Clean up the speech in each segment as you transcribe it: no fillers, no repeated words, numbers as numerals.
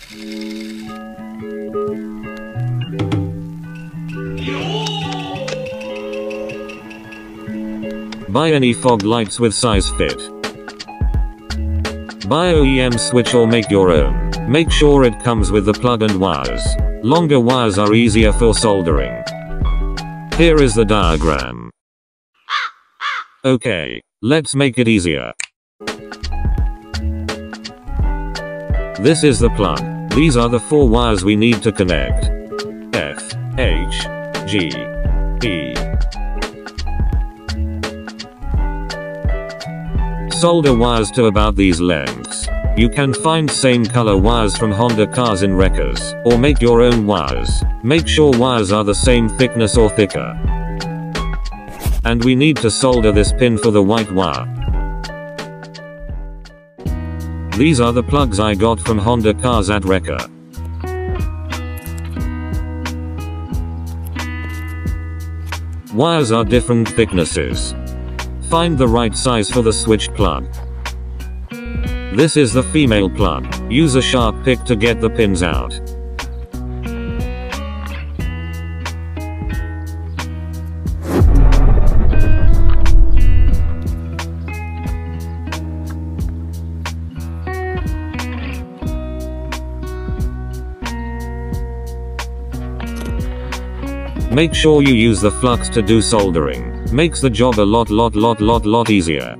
Buy any fog lights with size fit. Buy OEM switch or make your own. Make sure it comes with the plug and wires. Longer wires are easier for soldering. Here is the diagram. Okay, let's make it easier. This is the plug. These are the 4 wires we need to connect. F, H, G, E. Solder wires to about these lengths. You can find same color wires from Honda cars in wreckers, or make your own wires. Make sure wires are the same thickness or thicker. And we need to solder this pin for the white wire. These are the plugs I got from Honda cars at wrecker. Wires are different thicknesses. Find the right size for the switch plug. This is the female plug. Use a sharp pick to get the pins out. Make sure you use the flux to do soldering. Makes the job a lot easier.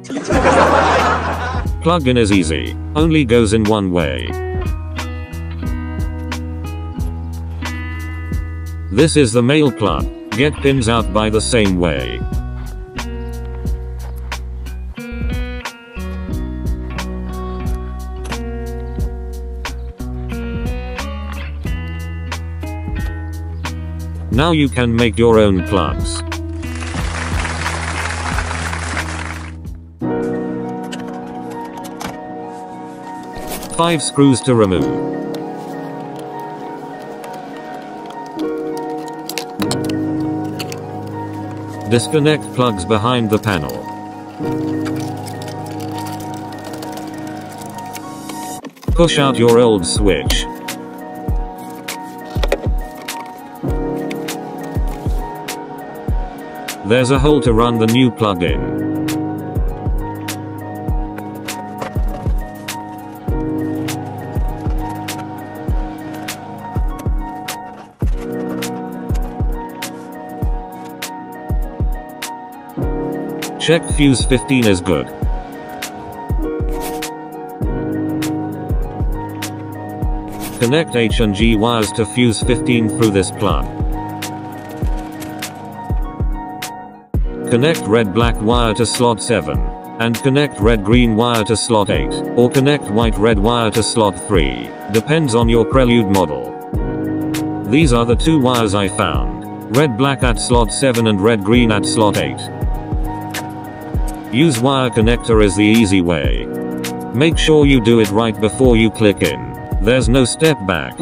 Plug-in is easy. Only goes in one way. This is the male plug. Get pins out by the same way. Now you can make your own plugs. Five screws to remove. Disconnect plugs behind the panel. Push out your old switch. There's a hole to run the new plug in. Check fuse 15 is good. Connect H and G wires to fuse 15 through this plug. Connect red-black wire to slot 7. And connect red-green wire to slot 8. Or connect white-red wire to slot 3. Depends on your Prelude model. These are the 2 wires I found. Red-black at slot 7 and red-green at slot 8. Use wire connector is the easy way. Make sure you do it right before you click in. There's no step back.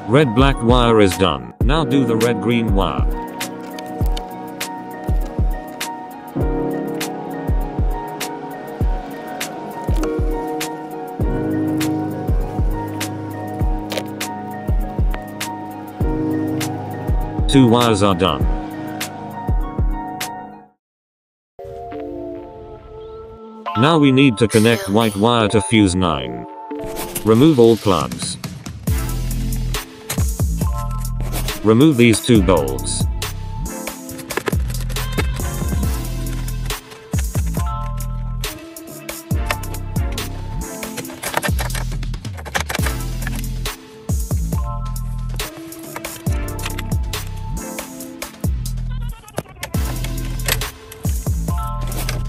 Red-black wire is done. Now do the red-green wire. Two wires are done. Now we need to connect white wire to fuse 9. Remove all plugs. Remove these 2 bolts.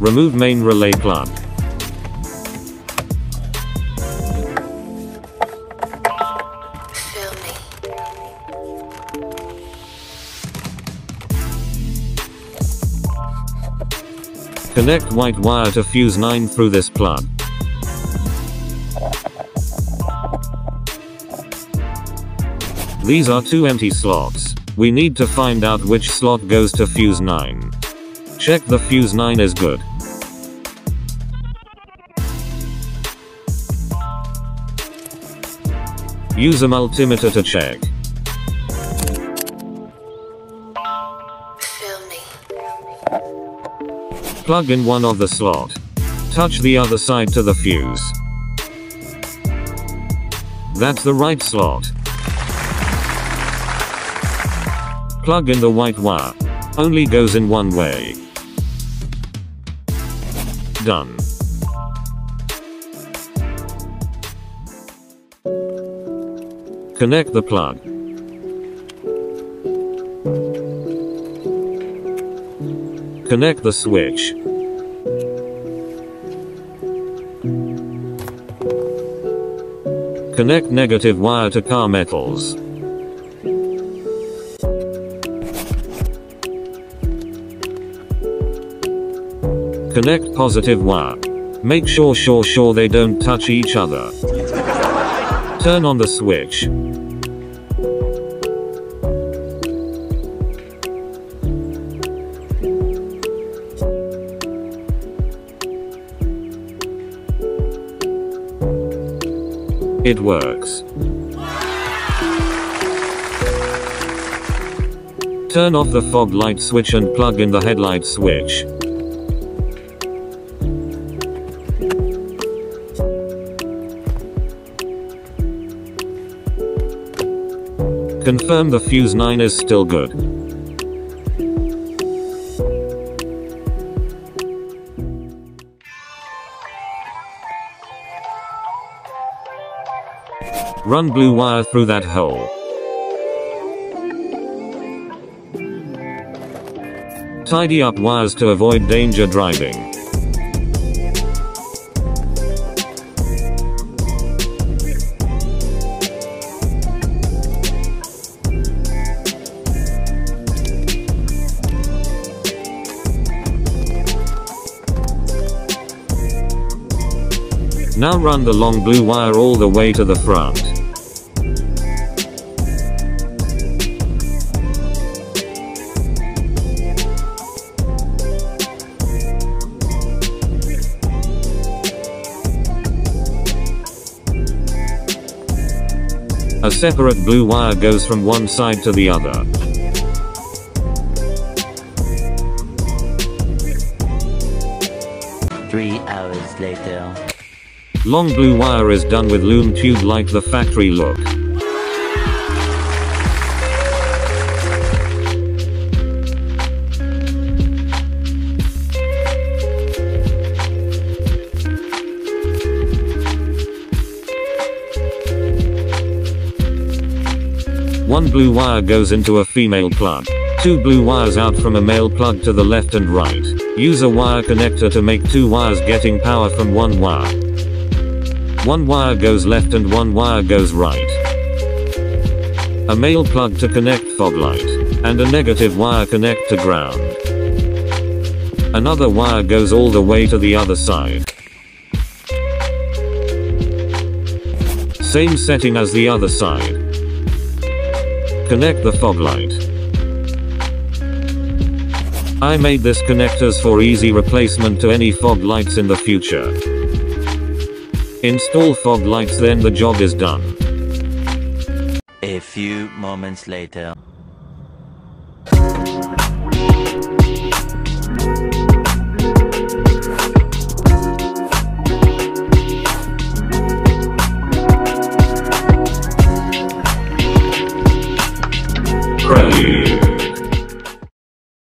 Remove main relay plug. Connect white wire to fuse 9 through this plug. These are 2 empty slots. We need to find out which slot goes to fuse 9. Check the fuse 9 is good. Use a multimeter to check. Plug in one of the slot. Touch the other side to the fuse. That's the right slot. Plug in the white wire. Only goes in one way. Done. Connect the plug. Connect the switch. Connect negative wire to car metals. Connect positive wire. Make sure they don't touch each other. Turn on the switch. It works. Turn off the fog light switch and plug in the headlight switch. Confirm the fuse 9 is still good. Run blue wire through that hole. Tidy up wires to avoid danger driving. Now run the long blue wire all the way to the front. A separate blue wire goes from one side to the other. Three hours later. Long blue wire is done with loom tube like the factory look. One blue wire goes into a female plug. 2 blue wires out from a male plug to the left and right. Use a wire connector to make 2 wires getting power from one wire. 1 wire goes left and 1 wire goes right. A male plug to connect fog light, and a negative wire connect to ground. Another wire goes all the way to the other side. Same setting as the other side. Connect the fog light. I made this connectors for easy replacement to any fog lights in the future. Install fog lights, then the job is done. A few moments later.